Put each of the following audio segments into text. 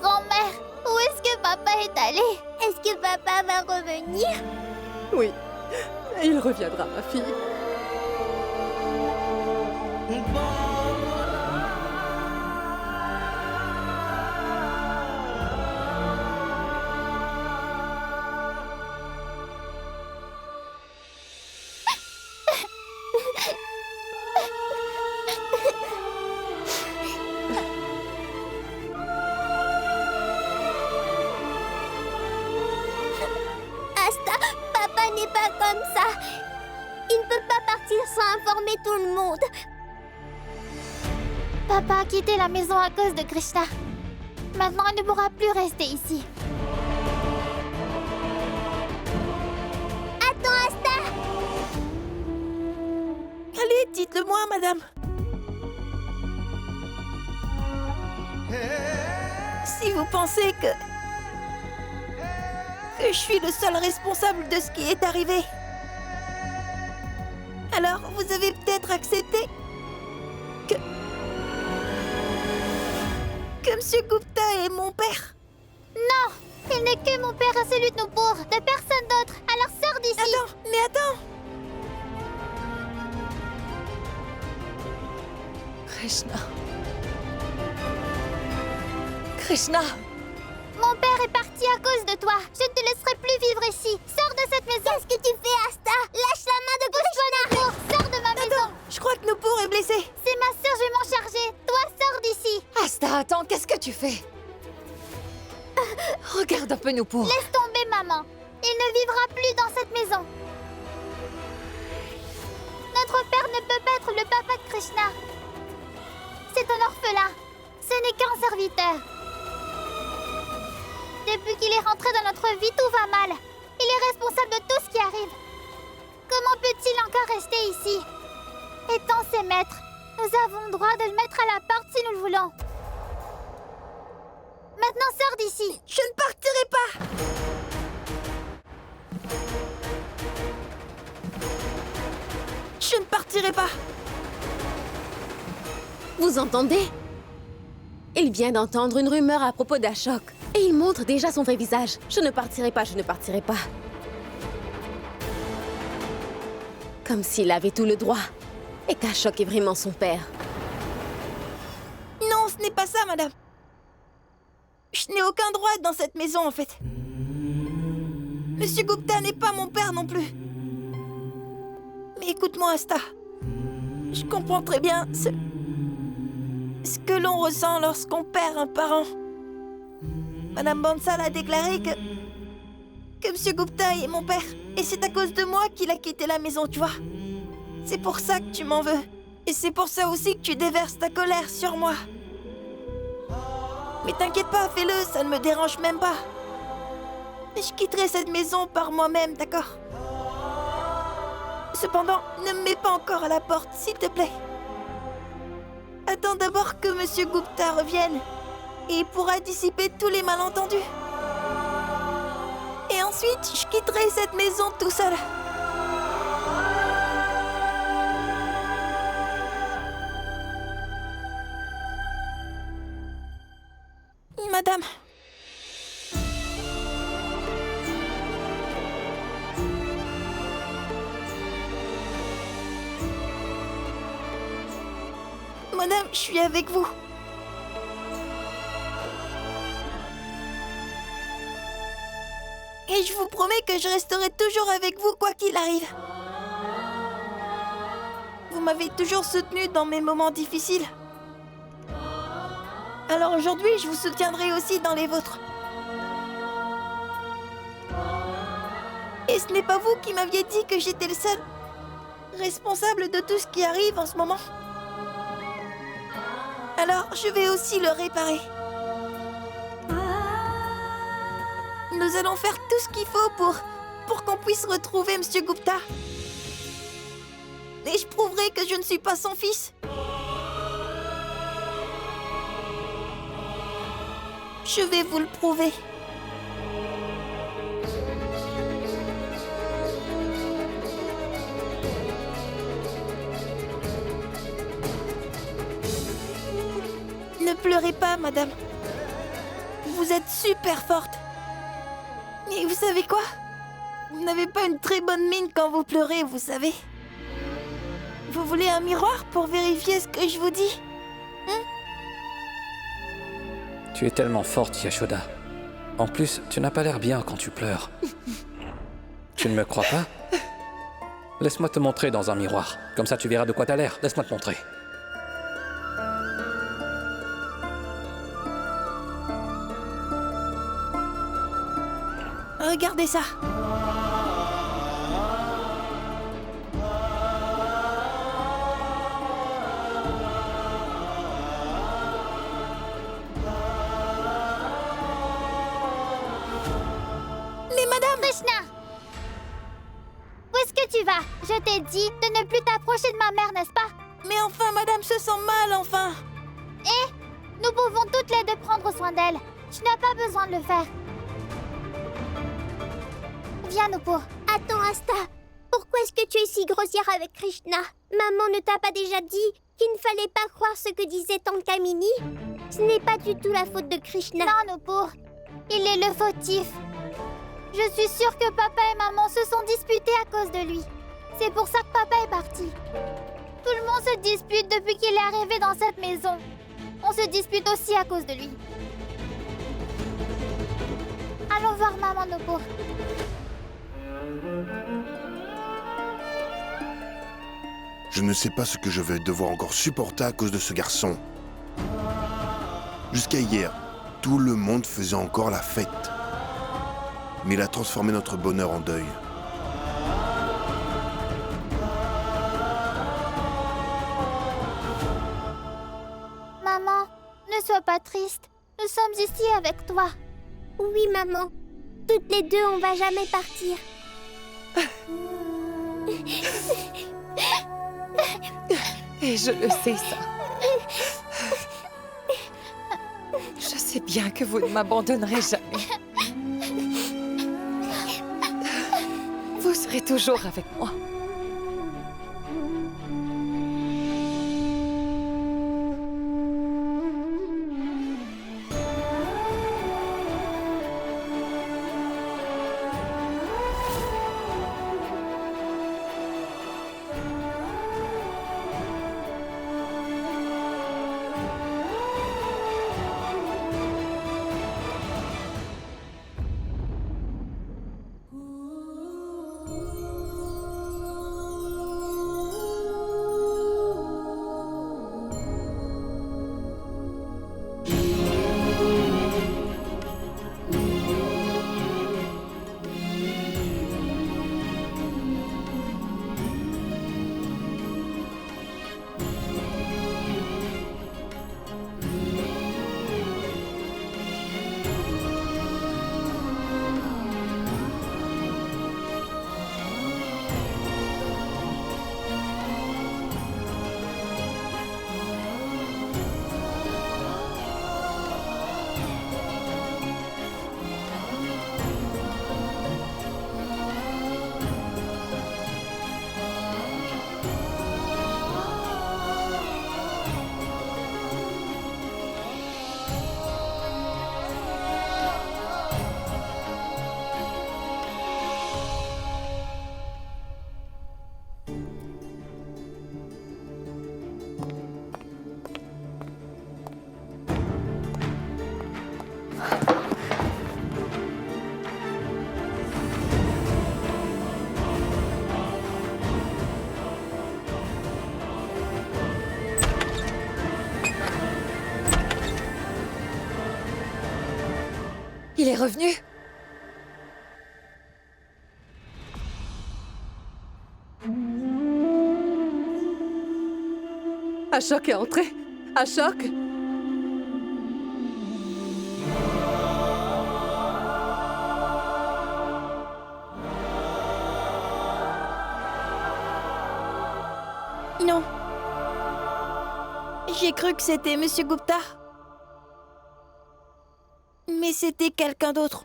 Grand-mère, où est-ce que papa est allé? Est-ce que papa va revenir? Oui, il reviendra, ma fille. Asta, papa n'est pas comme ça. Il ne peut pas partir sans informer tout le monde. Papa a quitté la maison à cause de Krishna. Maintenant, il ne pourra plus rester ici. Attends, Asta! Allez, dites-le-moi, madame. Si vous pensez que je suis le seul responsable de ce qui est arrivé, alors vous avez peut-être accepté que Monsieur Gupta est mon père. Non! Il n'est que mon père et celui de nos pauvres, de personne d'autre. Alors sors d'ici! Attends. Krishna. Krishna. Mon père est parti à cause de toi. Je ne te laisserai plus vivre ici. Sors de cette maison. Qu'est-ce que tu fais, Asta? Lâche la main de Krishna. Sors de ma maison. Je crois que Nupur est blessé. C'est ma sœur, je vais m'en charger. Toi, sors d'ici. Asta, attends, qu'est-ce que tu fais? Regarde un peu nous pour. Laisse tomber, maman. Il ne vivra plus dans cette maison. Notre père ne peut pas être le papa de Krishna. C'est un orphelin. Ce n'est qu'un serviteur. Depuis qu'il est rentré dans notre vie, tout va mal. Il est responsable de tout ce qui arrive. Comment peut-il encore rester ici? Étant ses maîtres, nous avons le droit de le mettre à la porte si nous le voulons. Maintenant, sors d'ici. Je ne partirai pas. Je ne partirai pas. Vous entendez? Il vient d'entendre une rumeur à propos d'Ashok. Et il montre déjà son vrai visage. Je ne partirai pas, je ne partirai pas. Comme s'il avait tout le droit. Et qu'Ashok est vraiment son père. Non, ce n'est pas ça, madame. Je n'ai aucun droit dans cette maison, en fait. Monsieur Gupta n'est pas mon père non plus. Mais écoute-moi, Asta. Je comprends très bien ce que l'on ressent lorsqu'on perd un parent. Madame Bansal a déclaré que Monsieur Gupta est mon père. Et c'est à cause de moi qu'il a quitté la maison, tu vois. C'est pour ça que tu m'en veux. Et c'est pour ça aussi que tu déverses ta colère sur moi. Mais t'inquiète pas, fais-le, ça ne me dérange même pas. Mais je quitterai cette maison par moi-même, d'accord? Cependant, ne me mets pas encore à la porte, s'il te plaît. Attends d'abord que Monsieur Gupta revienne. Et il pourra dissiper tous les malentendus. Et ensuite, je quitterai cette maison tout seul. Madame. Madame, je suis avec vous. Et je vous promets que je resterai toujours avec vous, quoi qu'il arrive. Vous m'avez toujours soutenue dans mes moments difficiles. Alors aujourd'hui, je vous soutiendrai aussi dans les vôtres. Et ce n'est pas vous qui m'aviez dit que j'étais le seul responsable de tout ce qui arrive en ce moment. Alors, je vais aussi le réparer. Nous allons faire tout ce qu'il faut pour qu'on puisse retrouver Monsieur Gupta. Et je prouverai que je ne suis pas son fils. Je vais vous le prouver. pleurez pas, madame. Vous êtes super forte. Mais vous savez quoi? Vous n'avez pas une très bonne mine quand vous pleurez, vous savez. Vous voulez un miroir pour vérifier ce que je vous dis? Tu es tellement forte, Yashoda. En plus, tu n'as pas l'air bien quand tu pleures. Tu ne me crois pas? Laisse-moi te montrer dans un miroir. Comme ça, tu verras de quoi t'as l'air. Laisse-moi te montrer. Regardez ça. Mais madame... Krishna! Où est-ce que tu vas? Je t'ai dit de ne plus t'approcher de ma mère, n'est-ce pas? Mais enfin, madame se sent mal, enfin. Nous pouvons toutes les deux prendre soin d'elle. Tu n'as pas besoin de le faire. Viens, Nupur. Attends, Asta. Pourquoi est-ce que tu es si grossière avec Krishna? Maman ne t'a pas déjà dit qu'il ne fallait pas croire ce que disait Tante Kamini? Ce n'est pas du tout la faute de Krishna. Non, Nupur. Il est le fautif. Je suis sûre que papa et maman se sont disputés à cause de lui. C'est pour ça que papa est parti. Tout le monde se dispute depuis qu'il est arrivé dans cette maison. On se dispute aussi à cause de lui. Allons voir maman, Nupur. Je ne sais pas ce que je vais devoir encore supporter à cause de ce garçon. Jusqu'à hier, tout le monde faisait encore la fête. Mais il a transformé notre bonheur en deuil. Maman, ne sois pas triste. Nous sommes ici avec toi. Oui, maman. Toutes les deux, on va jamais partir. Et je le sais, ça. Je sais bien que vous ne m'abandonnerez jamais. Vous serez toujours avec moi. Il est revenu. Ashok est entré. Ashok. Non. J'ai cru que c'était Monsieur Gupta. Mais c'était quelqu'un d'autre.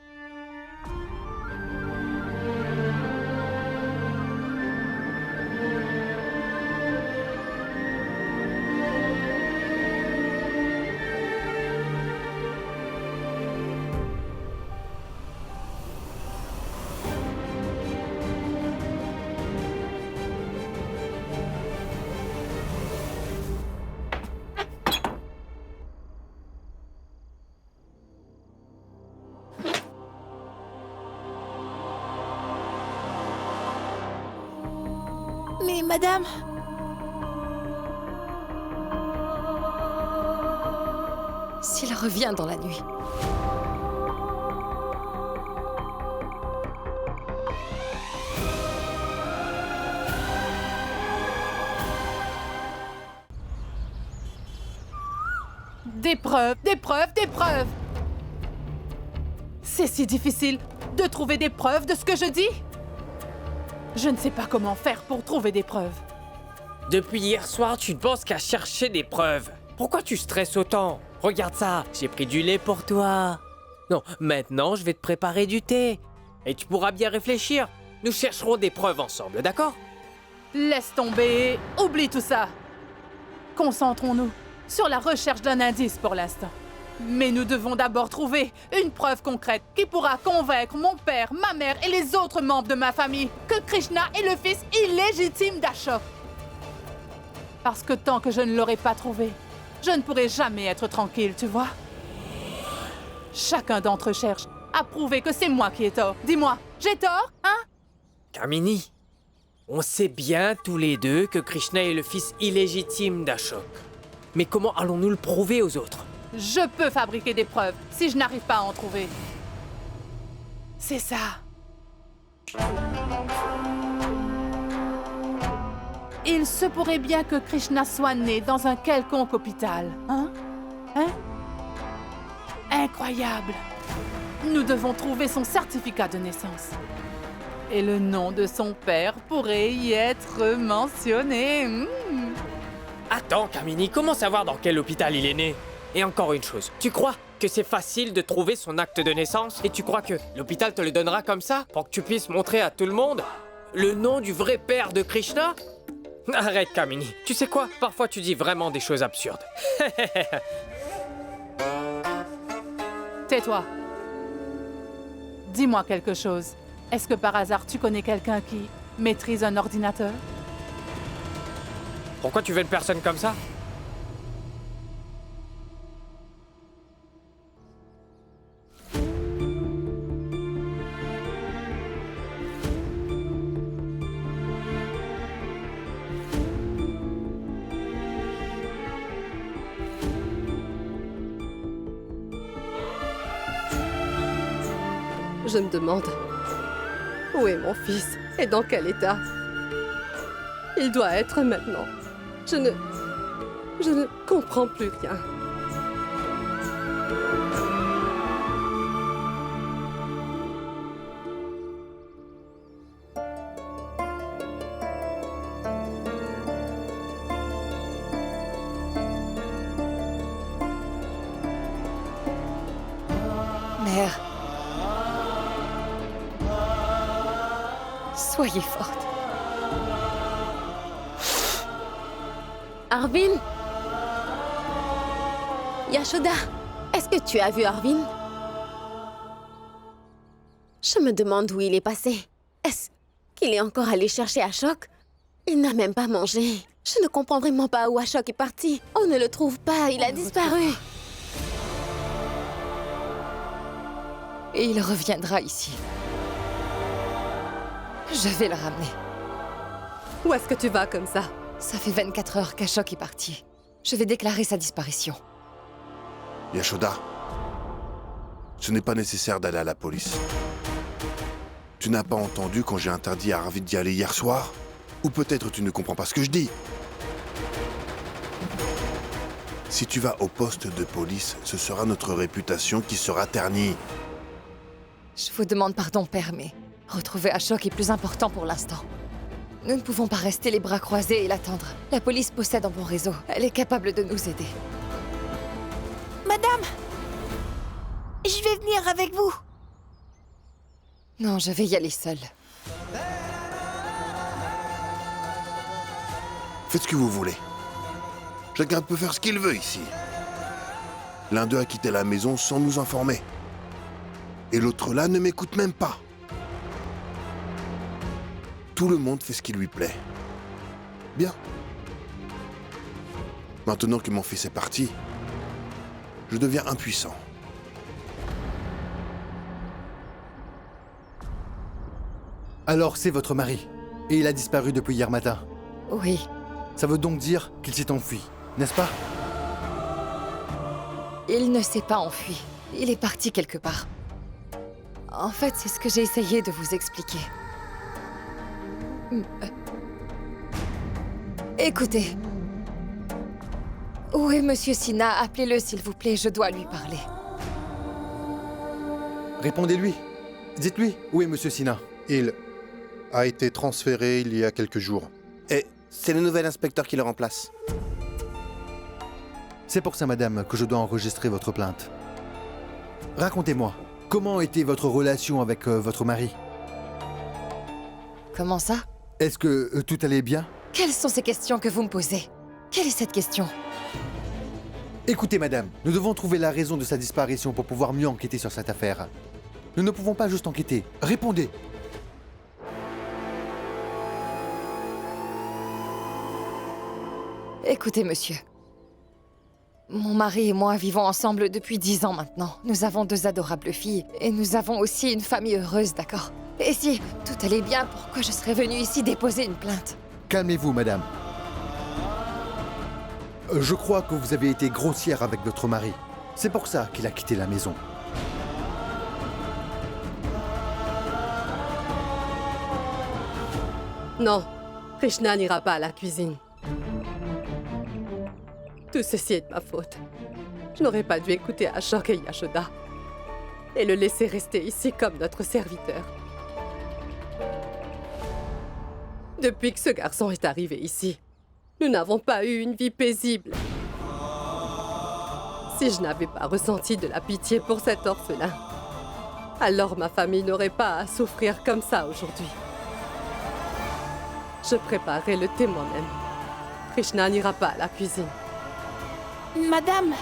Mais madame... S'il revient dans la nuit... Des preuves, des preuves, des preuves! C'est si difficile de trouver des preuves de ce que je dis? Je ne sais pas comment faire pour trouver des preuves. Depuis hier soir, tu ne penses qu'à chercher des preuves. Pourquoi tu stresses autant? Regarde ça, j'ai pris du lait pour toi. Non, maintenant je vais te préparer du thé. Et tu pourras bien réfléchir. Nous chercherons des preuves ensemble, d'accord? Laisse tomber, oublie tout ça. Concentrons-nous sur la recherche d'un indice pour l'instant. Mais nous devons d'abord trouver une preuve concrète qui pourra convaincre mon père, ma mère et les autres membres de ma famille que Krishna est le fils illégitime d'Ashok. Parce que tant que je ne l'aurai pas trouvé, je ne pourrai jamais être tranquille, tu vois? Chacun d'entre eux cherche à prouver que c'est moi qui ai tort. Dis-moi, j'ai tort, hein? Kamini, on sait bien tous les deux que Krishna est le fils illégitime d'Ashok. Mais comment allons-nous le prouver aux autres? Je peux fabriquer des preuves si je n'arrive pas à en trouver. C'est ça. Il se pourrait bien que Krishna soit né dans un quelconque hôpital, hein? Hein? Incroyable! Nous devons trouver son certificat de naissance. Et le nom de son père pourrait y être mentionné. Attends, Kamini, comment savoir dans quel hôpital il est né? Et encore une chose, tu crois que c'est facile de trouver son acte de naissance? Et tu crois que l'hôpital te le donnera comme ça, pour que tu puisses montrer à tout le monde le nom du vrai père de Krishna? Arrête, Kamini. Tu sais quoi? Parfois, tu dis vraiment des choses absurdes. Tais-toi. Dis-moi quelque chose. Est-ce que par hasard, tu connais quelqu'un qui maîtrise un ordinateur? Pourquoi tu veux une personne comme ça? Je me demande, où est mon fils et dans quel état? Il doit être maintenant. Je ne comprends plus rien. Mère. Soyez forte. Arvin? Yashoda, est-ce que tu as vu Arvin? Je me demande où il est passé. Est-ce qu'il est encore allé chercher Ashok? Il n'a même pas mangé. Je ne comprends vraiment pas où Ashok est parti. On ne le trouve pas, il a disparu. Et il reviendra ici. Je vais le ramener. Où est-ce que tu vas comme ça? Ça fait 24 heures qu'Ashok est parti. Je vais déclarer sa disparition. Yashoda, ce n'est pas nécessaire d'aller à la police. Tu n'as pas entendu quand j'ai interdit à Arvid d'y aller hier soir? Ou peut-être tu ne comprends pas ce que je dis? Si tu vas au poste de police, ce sera notre réputation qui sera ternie. Je vous demande pardon, père, mais retrouver Ashok est plus important pour l'instant. Nous ne pouvons pas rester les bras croisés et l'attendre. La police possède un bon réseau. Elle est capable de nous aider. Madame, je vais venir avec vous. Non, je vais y aller seule. Faites ce que vous voulez. Chacun peut faire ce qu'il veut ici. L'un d'eux a quitté la maison sans nous informer. Et l'autre là ne m'écoute même pas. Tout le monde fait ce qui lui plaît. Bien. Maintenant que mon fils est parti, je deviens impuissant. Alors c'est votre mari. Et il a disparu depuis hier matin. Oui. Ça veut donc dire qu'il s'est enfui, n'est-ce pas? Il ne s'est pas enfui. Il est parti quelque part. En fait, c'est ce que j'ai essayé de vous expliquer. Écoutez. Où est Monsieur Sina? Appelez-le, s'il vous plaît, je dois lui parler. Répondez-lui. Dites-lui, où est Monsieur Sina? Il a été transféré il y a quelques jours. Et c'est le nouvel inspecteur qui le remplace. C'est pour ça, madame, que je dois enregistrer votre plainte. Racontez-moi, comment était votre relation avec votre mari? Comment ça? Est-ce que tout allait bien? Quelles sont ces questions que vous me posez? Quelle est cette question? Écoutez, madame, nous devons trouver la raison de sa disparition pour pouvoir mieux enquêter sur cette affaire. Nous ne pouvons pas juste enquêter. Répondez! Écoutez, monsieur. Mon mari et moi vivons ensemble depuis 10 ans maintenant. Nous avons 2 adorables filles et nous avons aussi une famille heureuse, d'accord? Et si tout allait bien, pourquoi je serais venue ici déposer une plainte? Calmez-vous, madame. Je crois que vous avez été grossière avec votre mari. C'est pour ça qu'il a quitté la maison. Non, Krishna n'ira pas à la cuisine. Tout ceci est de ma faute. Je n'aurais pas dû écouter Ashok et Yashoda et le laisser rester ici comme notre serviteur. Depuis que ce garçon est arrivé ici, nous n'avons pas eu une vie paisible. Si je n'avais pas ressenti de la pitié pour cet orphelin, alors ma famille n'aurait pas à souffrir comme ça aujourd'hui. Je préparerai le thé moi-même. Krishna n'ira pas à la cuisine. Madame,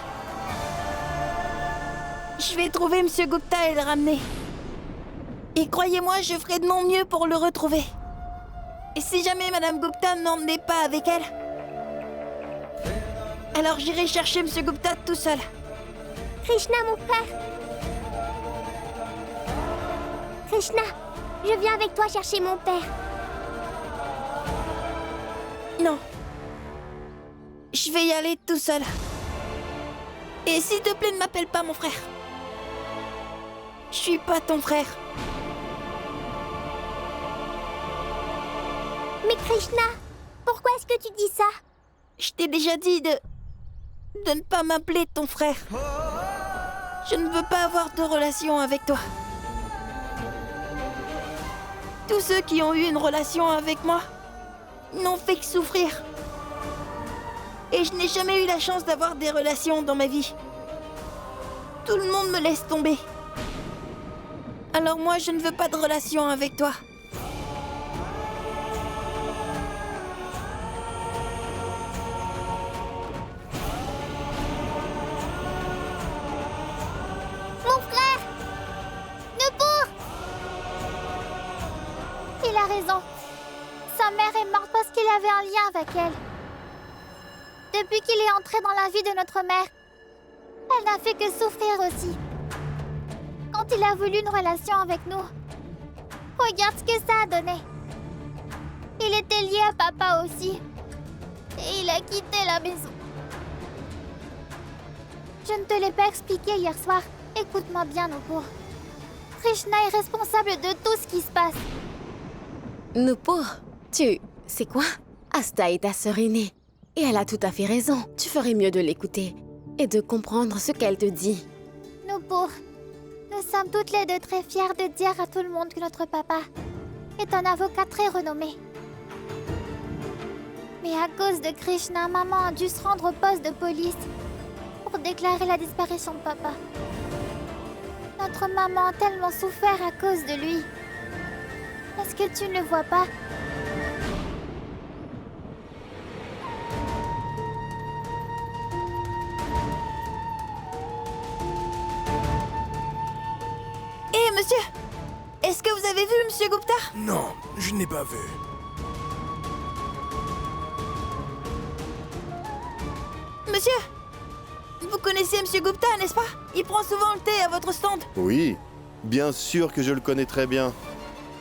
je vais trouver Monsieur Gupta et le ramener. Et croyez-moi, je ferai de mon mieux pour le retrouver. Et si jamais Madame Gupta ne m'emmenait pas avec elle, alors j'irai chercher Monsieur Gupta tout seul. Krishna, mon frère. Krishna, je viens avec toi chercher mon père. Non. Je vais y aller tout seul. Et s'il te plaît, ne m'appelle pas mon frère. Je suis pas ton frère. Mais Krishna, pourquoi est-ce que tu dis ça? Je t'ai déjà dit de ne pas m'appeler ton frère. Je ne veux pas avoir de relation avec toi. Tous ceux qui ont eu une relation avec moi n'ont fait que souffrir. Et je n'ai jamais eu la chance d'avoir des relations dans ma vie. Tout le monde me laisse tomber. Alors moi, je ne veux pas de relation avec toi. Mon frère! Nupur! Il a raison. Sa mère est morte parce qu'il avait un lien avec elle. Depuis qu'il est entré dans la vie de notre mère, elle n'a fait que souffrir aussi. Quand il a voulu une relation avec nous, regarde ce que ça a donné. Il était lié à papa aussi. Et il a quitté la maison. Je ne te l'ai pas expliqué hier soir. Écoute-moi bien, Nupur. Krishna est responsable de tout ce qui se passe. Nupur, tu sais quoi? Asta est ta sœur aînée. Et elle a tout à fait raison. Tu ferais mieux de l'écouter et de comprendre ce qu'elle te dit. Nupur, nous sommes toutes les deux très fiers de dire à tout le monde que notre papa est un avocat très renommé. Mais à cause de Krishna, maman a dû se rendre au poste de police pour déclarer la disparition de papa. Notre maman a tellement souffert à cause de lui. Est-ce que tu ne le vois pas? Hé, monsieur! Est-ce que vous avez vu Monsieur Gupta? Non, je n'ai pas vu. Monsieur! Vous connaissez Monsieur Gupta, n'est-ce pas? Il prend souvent le thé à votre stand. Oui, bien sûr que je le connais très bien.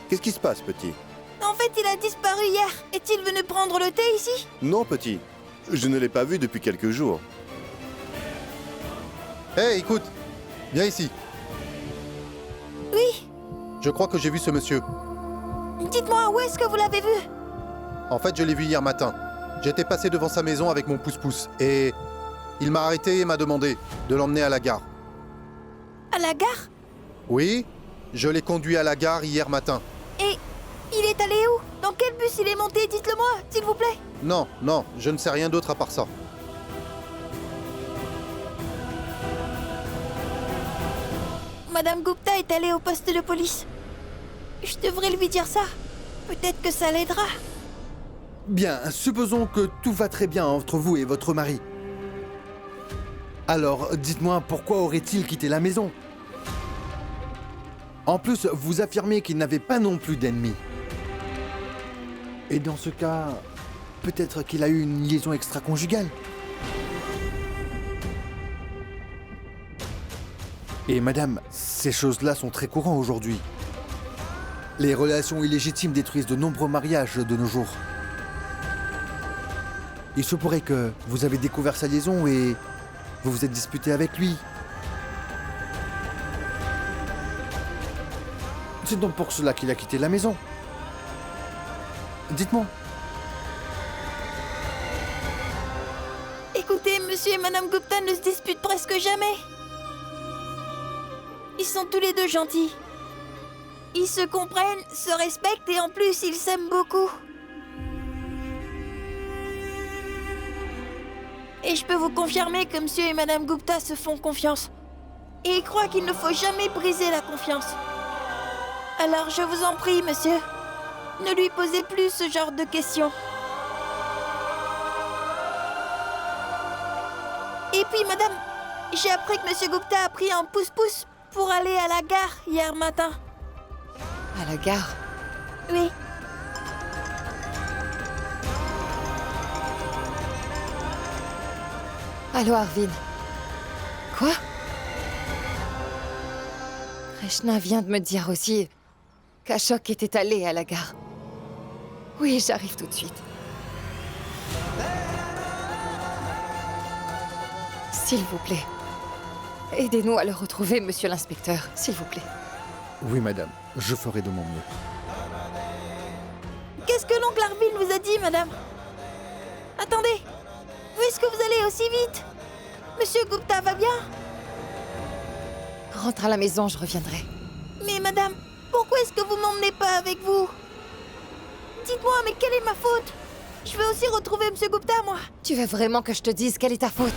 Qu'est-ce qui se passe, petit? En fait, il a disparu hier. Est-il venu prendre le thé ici? Non, petit. Je ne l'ai pas vu depuis quelques jours. Hé, écoute, viens ici. Oui. Je crois que j'ai vu ce monsieur. Dites-moi, où est-ce que vous l'avez vu? En fait, je l'ai vu hier matin. J'étais passé devant sa maison avec mon pouce-pouce et il m'a arrêté et m'a demandé de l'emmener à la gare. À la gare? Oui, je l'ai conduit à la gare hier matin. Et il est allé où? Dans quel bus il est monté? Dites-le-moi, s'il vous plaît. Non, je ne sais rien d'autre à part ça. Madame Gupta est allée au poste de police. Je devrais lui dire ça. Peut-être que ça l'aidera. Bien, supposons que tout va très bien entre vous et votre mari. Alors, dites-moi, pourquoi aurait-il quitté la maison? En plus, vous affirmez qu'il n'avait pas non plus d'ennemis. Et dans ce cas, peut-être qu'il a eu une liaison extra-conjugale. Et madame, ces choses-là sont très courantes aujourd'hui. Les relations illégitimes détruisent de nombreux mariages de nos jours. Il se pourrait que vous avez découvert sa liaison et vous vous êtes disputé avec lui. C'est donc pour cela qu'il a quitté la maison. Dites-moi. Écoutez, monsieur et madame Gupta ne se disputent presque jamais. Ils sont tous les deux gentils. Ils se comprennent, se respectent et en plus, ils s'aiment beaucoup. Et je peux vous confirmer que monsieur et madame Gupta se font confiance. Et ils croient qu'il ne faut jamais briser la confiance. Alors je vous en prie, monsieur, ne lui posez plus ce genre de questions. Et puis, madame, j'ai appris que monsieur Gupta a pris un pouce-pouce pour aller à la gare hier matin. À la gare? Oui. Allô, Arvind? Quoi? Krishna vient de me dire aussi qu'Ashok était allé à la gare. Oui, j'arrive tout de suite. S'il vous plaît, aidez-nous à le retrouver, monsieur l'inspecteur, s'il vous plaît. Oui, madame, je ferai de mon mieux. Qu'est-ce que l'oncle Arvind vous a dit, madame? Attendez, où est-ce que vous allez aussi vite? Monsieur Gupta va bien? Rentre à la maison, je reviendrai. Mais madame, pourquoi est-ce que vous m'emmenez pas avec vous? Dites-moi, mais quelle est ma faute? Je veux aussi retrouver monsieur Gupta, moi. Tu veux vraiment que je te dise quelle est ta faute?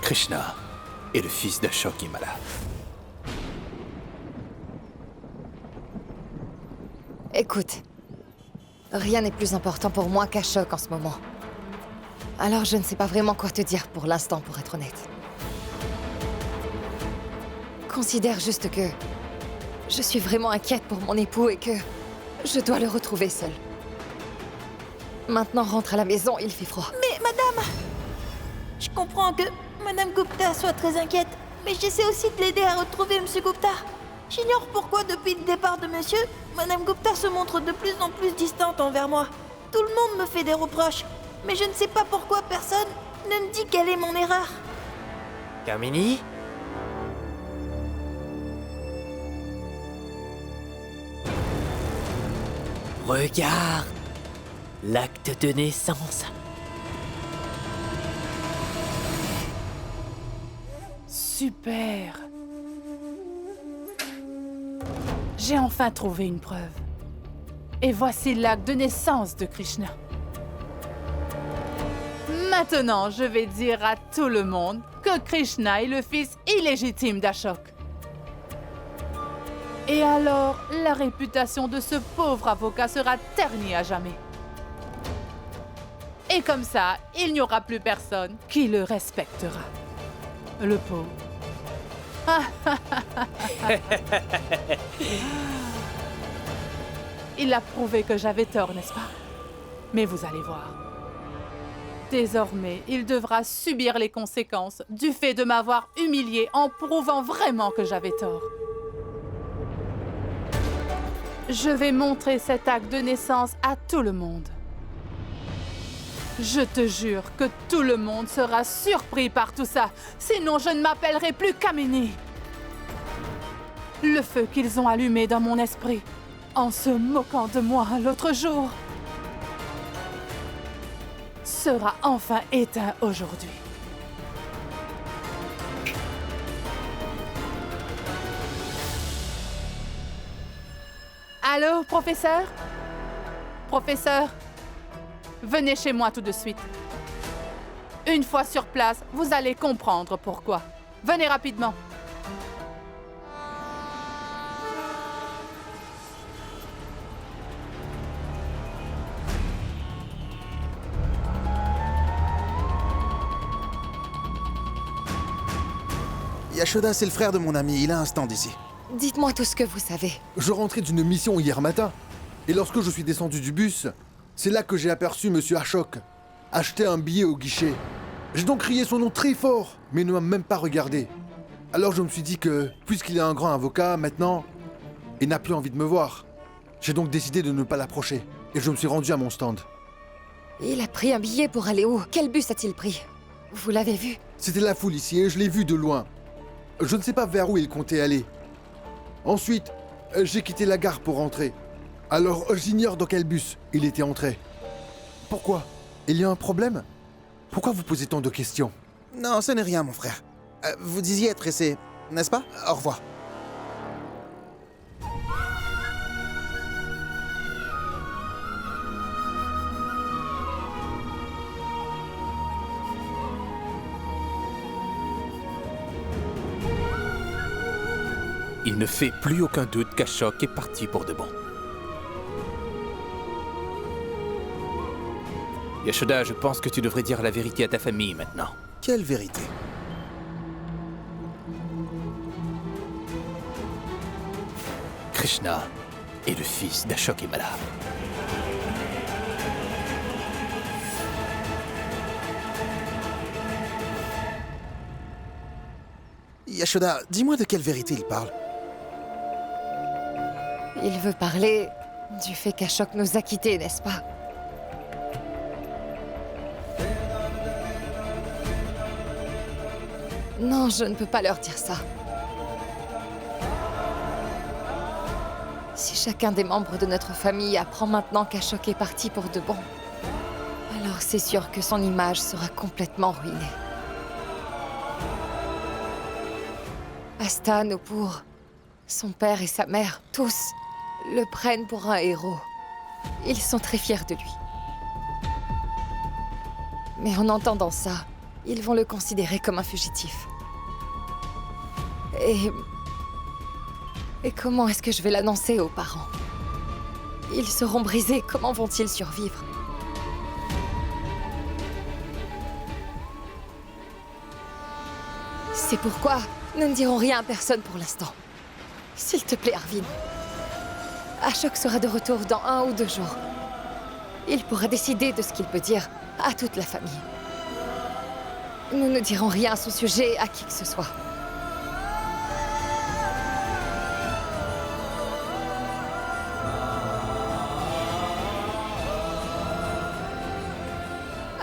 Krishna est le fils d'Ashok Himala. Écoute, rien n'est plus important pour moi qu'Ashok en ce moment. Alors je ne sais pas vraiment quoi te dire pour l'instant, pour être honnête. Considère juste que je suis vraiment inquiète pour mon époux et que je dois le retrouver seul. Maintenant, rentre à la maison, il fait froid. Mais madame, je comprends que madame Gupta soit très inquiète, mais j'essaie aussi de l'aider à retrouver monsieur Gupta. J'ignore pourquoi depuis le départ de monsieur, madame Gupta se montre de plus en plus distante envers moi. Tout le monde me fait des reproches, mais je ne sais pas pourquoi personne ne me dit quelle est mon erreur. Kamini? Regarde, l'acte de naissance. Super. J'ai enfin trouvé une preuve. Et voici l'acte de naissance de Krishna. Maintenant, je vais dire à tout le monde que Krishna est le fils illégitime d'Ashok. Et alors, la réputation de ce pauvre avocat sera ternie à jamais. Et comme ça, il n'y aura plus personne qui le respectera. Le pauvre. Il a prouvé que j'avais tort, n'est-ce pas? Mais vous allez voir. Désormais, il devra subir les conséquences du fait de m'avoir humilié en prouvant vraiment que j'avais tort. Je vais montrer cet acte de naissance à tout le monde. Je te jure que tout le monde sera surpris par tout ça, sinon je ne m'appellerai plus Kamini. Le feu qu'ils ont allumé dans mon esprit, en se moquant de moi l'autre jour, sera enfin éteint aujourd'hui. Allô, professeur? Professeur, venez chez moi tout de suite. Une fois sur place, vous allez comprendre pourquoi. Venez rapidement. Yashoda, c'est le frère de mon ami, il a un stand ici. Dites-moi tout ce que vous savez. Je rentrais d'une mission hier matin, et lorsque je suis descendu du bus, c'est là que j'ai aperçu Monsieur Ashok acheter un billet au guichet. J'ai donc crié son nom très fort, mais il ne m'a même pas regardé. Alors je me suis dit que, puisqu'il est un grand avocat, maintenant, il n'a plus envie de me voir. J'ai donc décidé de ne pas l'approcher, et je me suis rendu à mon stand. Il a pris un billet pour aller où? Quel bus a-t-il pris? Vous l'avez vu? C'était la foule ici, et je l'ai vu de loin. Je ne sais pas vers où il comptait aller. Ensuite, j'ai quitté la gare pour rentrer. Alors, j'ignore dans quel bus il était entré. Pourquoi? Il y a un problème? Pourquoi vous posez tant de questions? Non, ce n'est rien, mon frère. Vous disiez être pressé, n'est-ce pas? Au revoir. Il ne fait plus aucun doute qu'Ashok est parti pour de bon. Yashoda, je pense que tu devrais dire la vérité à ta famille maintenant. Quelle vérité? Krishna est le fils d'Ashok et Mala. Yashoda, dis-moi de quelle vérité il parle. Il veut parler du fait qu'Ashok nous a quittés, n'est-ce pas? Non, je ne peux pas leur dire ça. Si chacun des membres de notre famille apprend maintenant qu'Ashok est parti pour de bon, alors c'est sûr que son image sera complètement ruinée. Asta, Nupur, son père et sa mère, tous le prennent pour un héros. Ils sont très fiers de lui. Mais en entendant ça, ils vont le considérer comme un fugitif. Et comment est-ce que je vais l'annoncer aux parents? Ils seront brisés, comment vont-ils survivre? C'est pourquoi nous ne dirons rien à personne pour l'instant. S'il te plaît, Arvin. Ashok sera de retour dans 1 ou 2 jours. Il pourra décider de ce qu'il peut dire à toute la famille. Nous ne dirons rien à son sujet à qui que ce soit.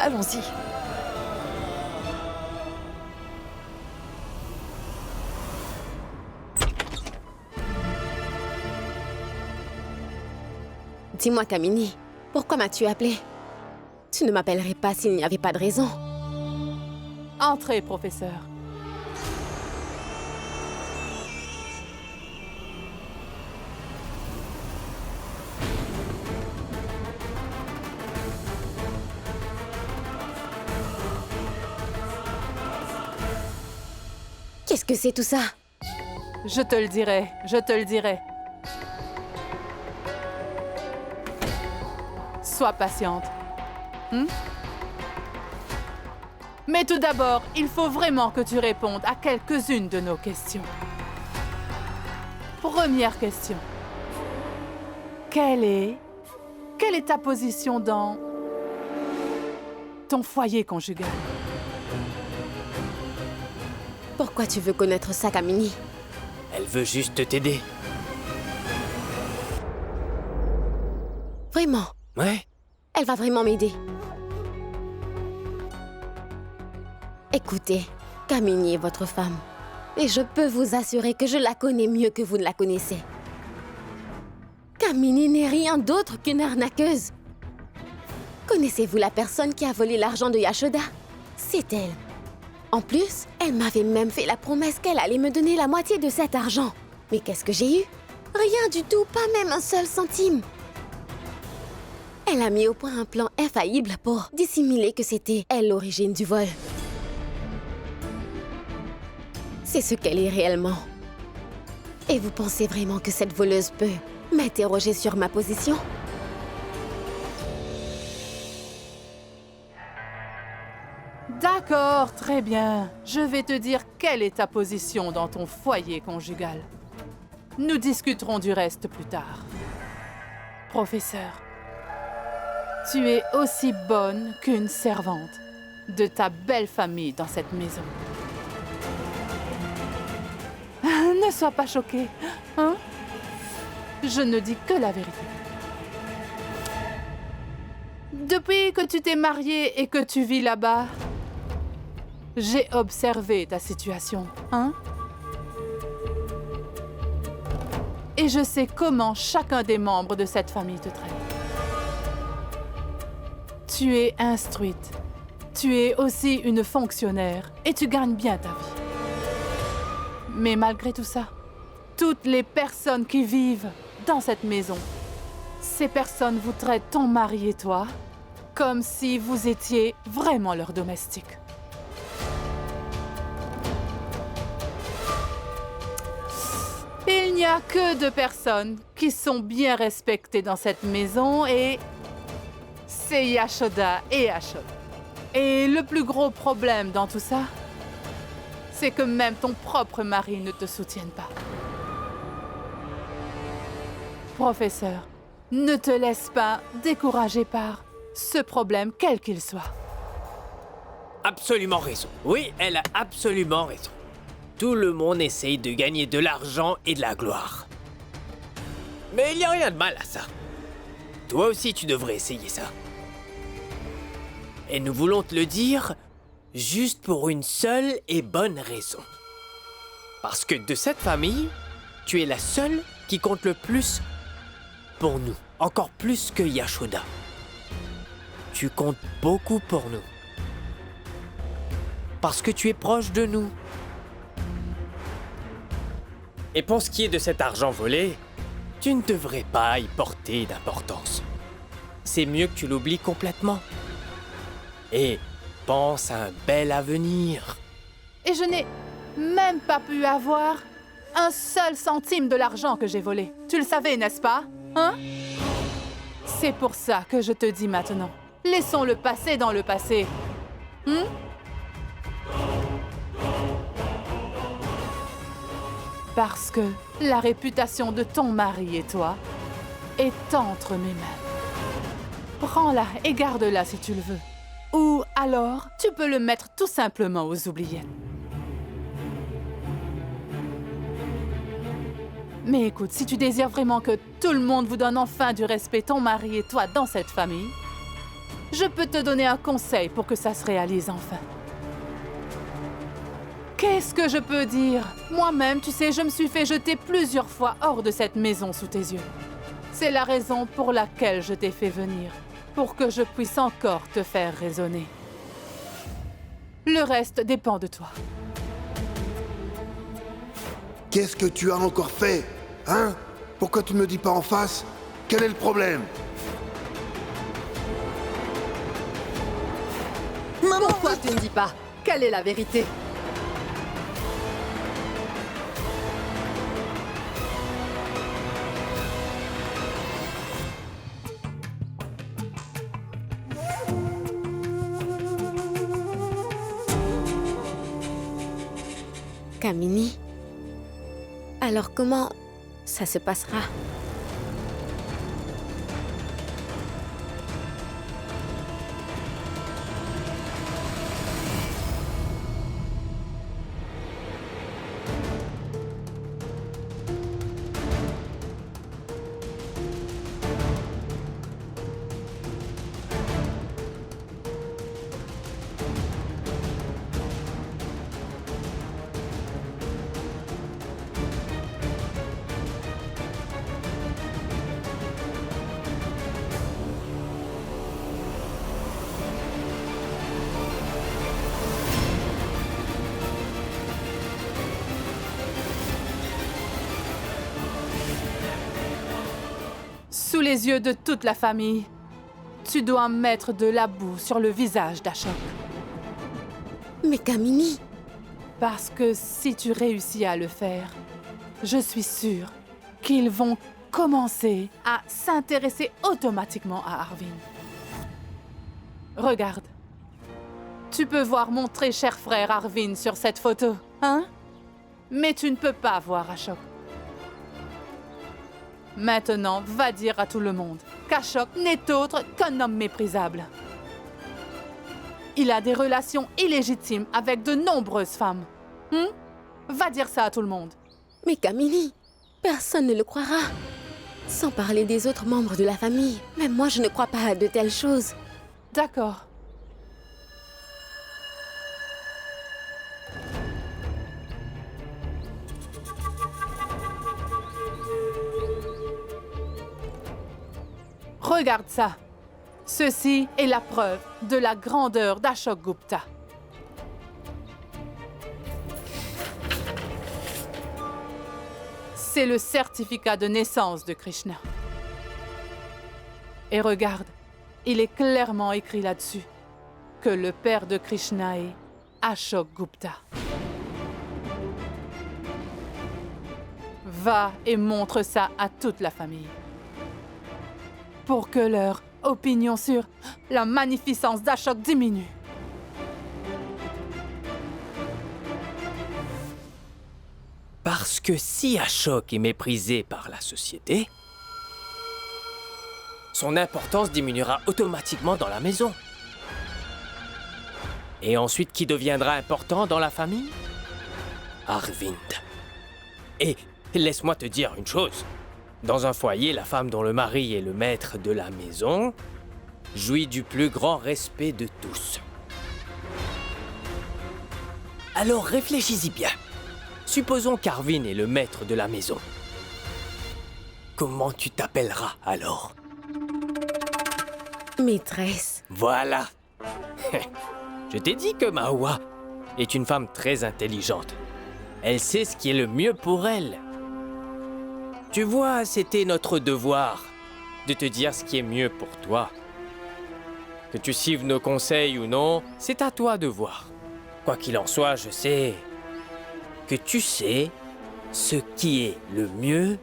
Allons-y. Dis-moi, Kamini, pourquoi m'as-tu appelé? Tu ne m'appellerais pas s'il n'y avait pas de raison. Entrez, professeur. Qu'est-ce que c'est tout ça? Je te le dirai, je te le dirai. Sois patiente. Mais tout d'abord, il faut vraiment que tu répondes à quelques-unes de nos questions. Première question. Quelle est ta position dans ton foyer conjugal. Pourquoi tu veux connaître ça, Kamini? Elle veut juste t'aider. Vraiment? Ouais. Elle va vraiment m'aider. Écoutez, Kamini est votre femme. Et je peux vous assurer que je la connais mieux que vous ne la connaissez. Kamini n'est rien d'autre qu'une arnaqueuse. Connaissez-vous la personne qui a volé l'argent de Yashoda? C'est elle. En plus, elle m'avait même fait la promesse qu'elle allait me donner la moitié de cet argent. Mais qu'est-ce que j'ai eu? Rien du tout, pas même un seul centime. Elle a mis au point un plan infaillible pour dissimuler que c'était elle l'origine du vol. C'est ce qu'elle est réellement. Et vous pensez vraiment que cette voleuse peut m'interroger sur ma position? D'accord, très bien. Je vais te dire quelle est ta position dans ton foyer conjugal. Nous discuterons du reste plus tard. Professeur, tu es aussi bonne qu'une servante de ta belle famille dans cette maison. Ne sois pas choqué, hein? Je ne dis que la vérité. Depuis que tu t'es mariée et que tu vis là-bas, j'ai observé ta situation, hein? Et je sais comment chacun des membres de cette famille te traite. Tu es instruite. Tu es aussi une fonctionnaire et tu gagnes bien ta vie. Mais malgré tout ça, toutes les personnes qui vivent dans cette maison, ces personnes vous traitent ton mari et toi comme si vous étiez vraiment leur domestique. Il n'y a que 2 personnes qui sont bien respectées dans cette maison et c'est Yashoda et Ashok. Et le plus gros problème dans tout ça, c'est que même ton propre mari ne te soutienne pas. Professeur, ne te laisse pas décourager par ce problème, quel qu'il soit. Absolument raison. Oui, elle a absolument raison. Tout le monde essaye de gagner de l'argent et de la gloire. Mais il n'y a rien de mal à ça. Toi aussi, tu devrais essayer ça. Et nous voulons te le dire juste pour une seule et bonne raison. Parce que de cette famille, tu es la seule qui compte le plus pour nous. Encore plus que Yashoda. Tu comptes beaucoup pour nous. Parce que tu es proche de nous. Et pour ce qui est de cet argent volé, tu ne devrais pas y porter d'importance. C'est mieux que tu l'oublies complètement. Et pense à un bel avenir. Et je n'ai même pas pu avoir un seul centime de l'argent que j'ai volé. Tu le savais, n'est-ce pas? Hein? C'est pour ça que je te dis maintenant. Laissons le passé dans le passé. Parce que la réputation de ton mari et toi est entre mes mains. Prends-la et garde-la si tu le veux. Ou alors, tu peux le mettre tout simplement aux oubliettes. Mais écoute, si tu désires vraiment que tout le monde vous donne enfin du respect, ton mari et toi, dans cette famille, je peux te donner un conseil pour que ça se réalise enfin. Qu'est-ce que je peux dire? Moi-même, tu sais, je me suis fait jeter plusieurs fois hors de cette maison sous tes yeux. C'est la raison pour laquelle je t'ai fait venir, pour que je puisse encore te faire raisonner. Le reste dépend de toi. Qu'est-ce que tu as encore fait? Hein? Pourquoi tu ne me dis pas en face? Quel est le problème? Pourquoi tu ne dis pas? Quelle est la vérité? Kamini, alors comment ça se passera? les yeux de toute la famille, tu dois mettre de la boue sur le visage d'Ashok. Mais Kamini, Parce que si tu réussis à le faire, je suis sûre qu'ils vont commencer à s'intéresser automatiquement à Arvin. Regarde. Tu peux voir mon très cher frère Arvin sur cette photo, hein? Mais tu ne peux pas voir Ashok. Maintenant, va dire à tout le monde qu'Ashok n'est autre qu'un homme méprisable. Il a des relations illégitimes avec de nombreuses femmes. Va dire ça à tout le monde. mais Kamini, personne ne le croira. Sans parler des autres membres de la famille, même moi je ne crois pas à de telles choses. D'accord. Regarde ça. Ceci est la preuve de la grandeur d'Ashok Gupta. C'est le certificat de naissance de Krishna. Et regarde, il est clairement écrit là-dessus que le père de Krishna est Ashok Gupta. Va et montre ça à toute la famille. Pour que leur opinion sur la magnificence d'Ashok diminue. Parce que si Ashok est méprisé par la société, son importance diminuera automatiquement dans la maison. Et ensuite, qui deviendra important dans la famille? Arvind. Et laisse-moi te dire une chose. Dans un foyer, la femme dont le mari est le maître de la maison jouit du plus grand respect de tous. Alors réfléchis-y bien. Supposons qu'Arvin est le maître de la maison. Comment tu t'appelleras alors? Maîtresse. Voilà. Je t'ai dit que Mahua est une femme très intelligente. Elle sait ce qui est le mieux pour elle. Tu vois, c'était notre devoir de te dire ce qui est mieux pour toi. Que tu suives nos conseils ou non, c'est à toi de voir. Quoi qu'il en soit, je sais que tu sais ce qui est le mieux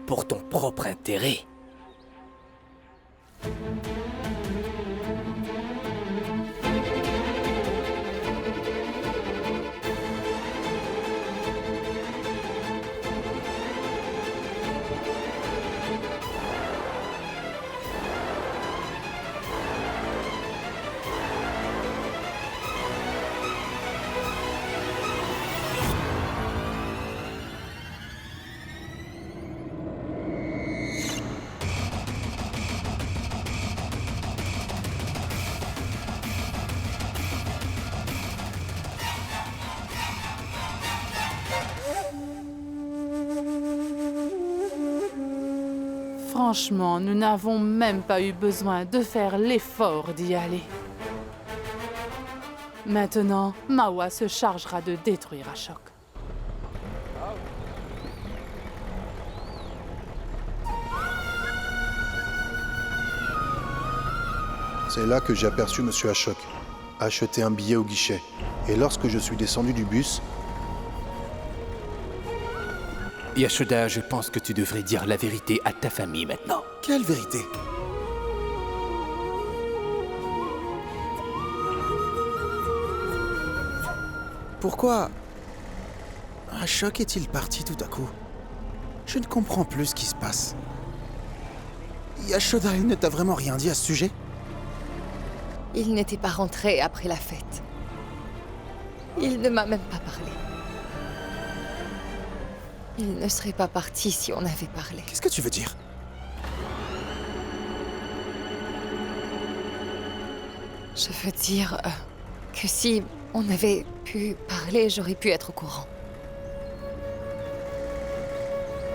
pour ton propre intérêt. Franchement, nous n'avons même pas eu besoin de faire l'effort d'y aller. Maintenant, Mahua se chargera de détruire Ashok. C'est là que j'ai aperçu Monsieur Ashok acheter un billet au guichet. Et lorsque je suis descendu du bus, Yashoda, je pense que tu devrais dire la vérité à ta famille maintenant. Quelle vérité? Pourquoi Ashok est-il parti tout à coup? Je ne comprends plus ce qui se passe. Yashoda, il ne t'a vraiment rien dit à ce sujet? Il n'était pas rentré après la fête. Il ne m'a même pas parlé. Il ne serait pas parti si on avait parlé. Qu'est-ce que tu veux dire? Je veux dire que si on avait pu parler, j'aurais pu être au courant.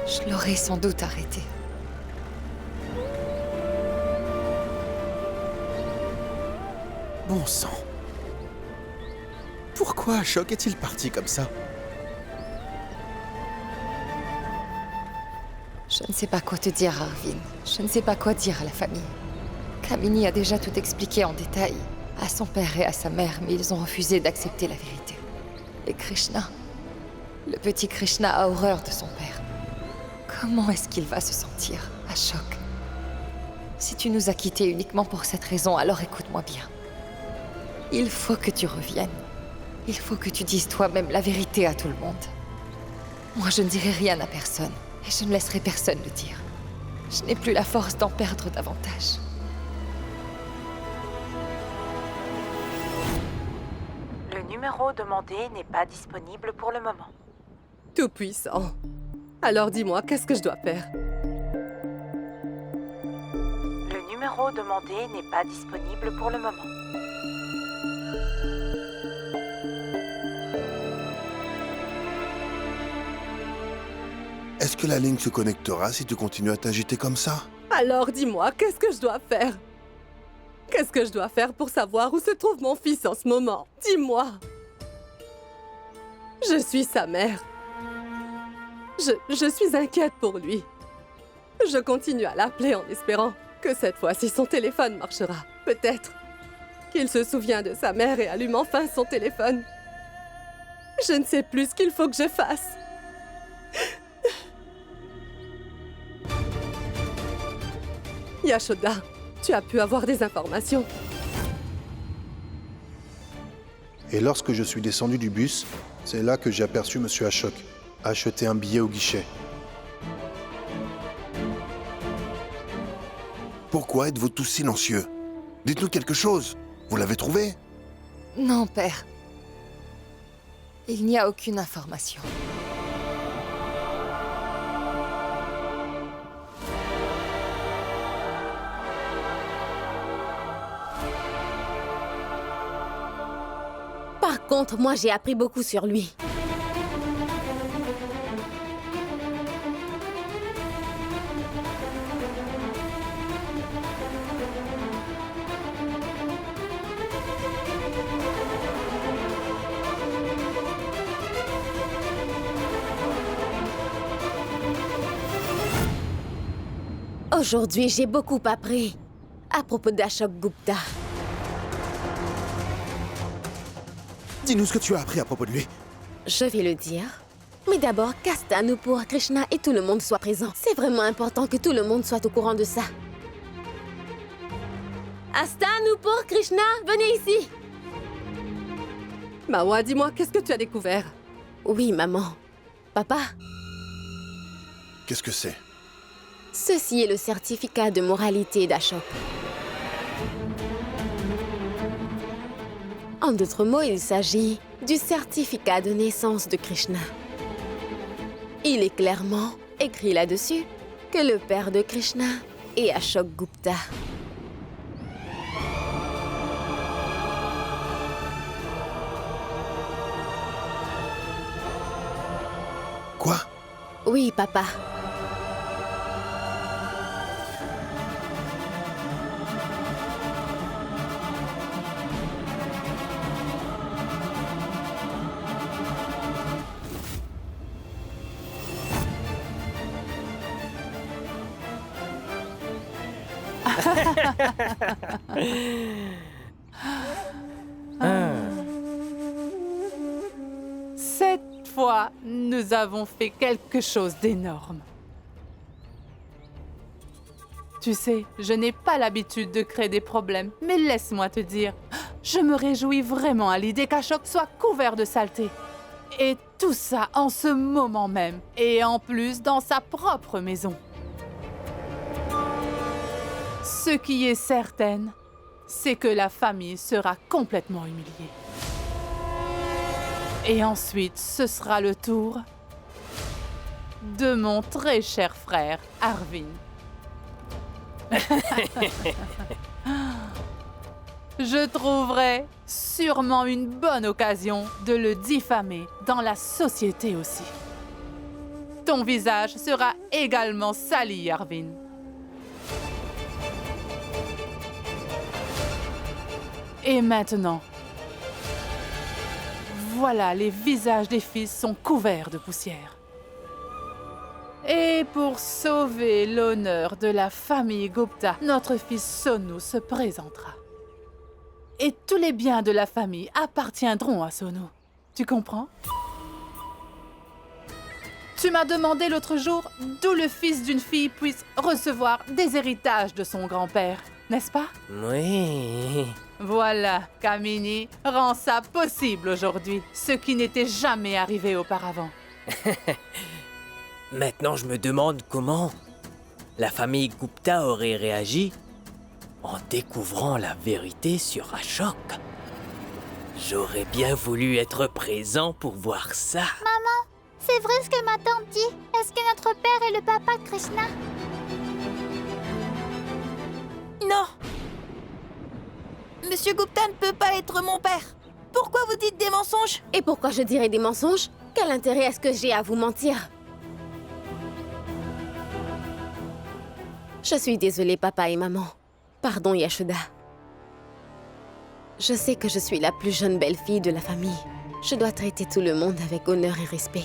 Je l'aurais sans doute arrêté. Bon sang. Pourquoi Ashok est-il parti comme ça? Je Je ne sais pas quoi te dire, Arvin. Je ne sais pas quoi dire à la famille. Kamini a déjà tout expliqué en détail à son père et à sa mère, mais ils ont refusé d'accepter la vérité. Et Krishna, le petit Krishna a horreur de son père. Comment est-ce qu'il va se sentir, Ashok? Si tu nous as quittés uniquement pour cette raison, alors écoute-moi bien. Il faut que tu reviennes. Il faut que tu dises toi-même la vérité à tout le monde. Moi, je ne dirai rien à personne, et je ne laisserai personne le dire. Je n'ai plus la force d'en perdre davantage. Le numéro demandé n'est pas disponible pour le moment. Tout-puissant. Alors dis-moi, qu'est-ce que je dois faire? Le numéro demandé n'est pas disponible pour le moment. Est-ce que la ligne se connectera si tu continues à t'agiter comme ça? Alors dis-moi, qu'est-ce que je dois faire? Qu'est-ce que je dois faire pour savoir où se trouve mon fils en ce moment? Dis-moi. Je suis sa mère. Je suis inquiète pour lui. Je continue à l'appeler en espérant que cette fois-ci son téléphone marchera. Peut-être qu'il se souvient de sa mère et allume enfin son téléphone. Je ne sais plus ce qu'il faut que je fasse. Yashoda, tu as pu avoir des informations. Et lorsque je suis descendu du bus, c'est là que j'ai aperçu Monsieur Ashok acheter un billet au guichet. Pourquoi êtes-vous tous silencieux? Dites-nous quelque chose. Vous l'avez trouvé? Non, père. Il n'y a aucune information. Par contre, moi, j'ai appris beaucoup sur lui. Aujourd'hui, j'ai beaucoup appris à propos d'Ashok Gupta. Dis-nous ce que tu as appris à propos de lui. Je vais le dire. Mais d'abord, qu'Astanu pour Krishna et tout le monde soient présents. C'est vraiment important que tout le monde soit au courant de ça. Astanu pour Krishna, venez ici. Mawa, dis-moi, qu'est-ce que tu as découvert? Oui, maman. Papa? Qu'est-ce que c'est? Ceci est le certificat de moralité d'Ashok. En d'autres mots, il s'agit du certificat de naissance de Krishna. Il est clairement écrit là-dessus que le père de Krishna est Ashok Gupta. Quoi? Oui, papa. Cette fois, nous avons fait quelque chose d'énorme. Tu sais, je n'ai pas l'habitude de créer des problèmes, mais laisse-moi te dire, je me réjouis vraiment à l'idée qu'Ashok soit couvert de saleté. Et tout ça en ce moment même, et en plus dans sa propre maison. Ce qui est certain, c'est que la famille sera complètement humiliée. Et ensuite, ce sera le tour de mon très cher frère, Arvin. Je trouverai sûrement une bonne occasion de le diffamer dans la société aussi. Ton visage sera également sali, Arvin. Et maintenant, voilà, les visages des fils sont couverts de poussière. Et pour sauver l'honneur de la famille Gupta, notre fils Sonu se présentera. Et tous les biens de la famille appartiendront à Sonu. Tu comprends? Tu m'as demandé l'autre jour d'où le fils d'une fille puisse recevoir des héritages de son grand-père, n'est-ce pas? Oui. Voilà, Kamini rend ça possible aujourd'hui, ce qui n'était jamais arrivé auparavant. Maintenant, je me demande comment la famille Gupta aurait réagi en découvrant la vérité sur Ashok. J'aurais bien voulu être présent pour voir ça. Maman, c'est vrai ce que ma tante dit. Est-ce que notre père est le papa de Krishna? Non! Monsieur Gupta ne peut pas être mon père. Pourquoi vous dites des mensonges? Et pourquoi je dirais des mensonges? Quel intérêt est-ce que j'ai à vous mentir? Je suis désolée, papa et maman. Pardon, Yashoda. Je sais que je suis la plus jeune belle-fille de la famille. Je dois traiter tout le monde avec honneur et respect.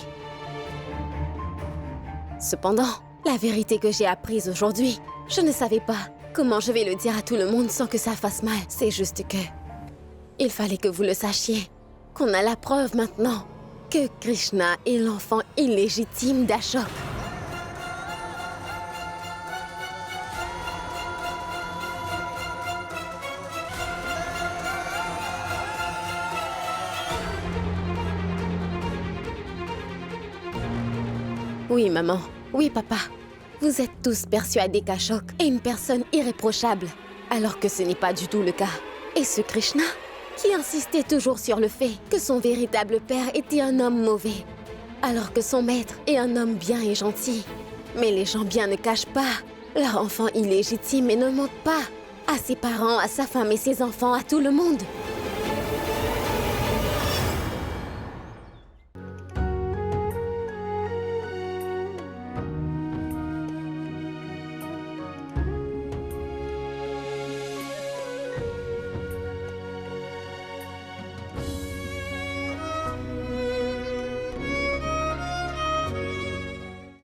Cependant, la vérité que j'ai apprise aujourd'hui, je ne savais pas comment je vais le dire à tout le monde sans que ça fasse mal. C'est juste que... il fallait que vous le sachiez. Qu'on a la preuve maintenant que Krishna est l'enfant illégitime d'Ashok. Oui, maman. Oui, papa. Vous êtes tous persuadés qu'Ashok est une personne irréprochable, alors que ce n'est pas du tout le cas. Et ce Krishna, qui insistait toujours sur le fait que son véritable père était un homme mauvais, alors que son maître est un homme bien et gentil. Mais les gens bien ne cachent pas leur enfant illégitime et ne mentent pas à ses parents, à sa femme et ses enfants, à tout le monde.